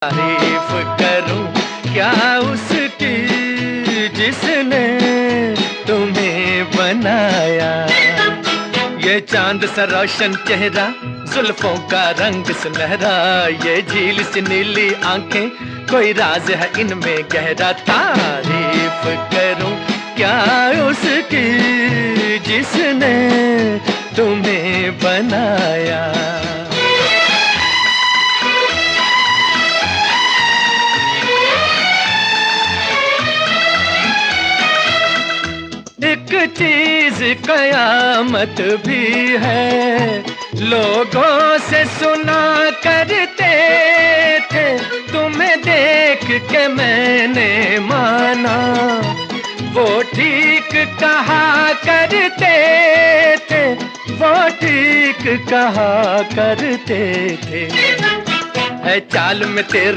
तारीफ करूं क्या उसकी जिसने तुम्हें बनाया। ये चांद सा रोशन चेहरा, जुल्फों का रंग सुनहरा, ये झील सी नीली आंखें, कोई राज है इनमें गहरा। तारीफ करूं क्या उसकी जिसने तुम्हें बनाया। एक चीज कयामत भी है, लोगों से सुना करते थे, तुम्हें देख के मैंने माना, वो ठीक कहा करते थे, वो ठीक कहा करते थे। है चाल में तेरे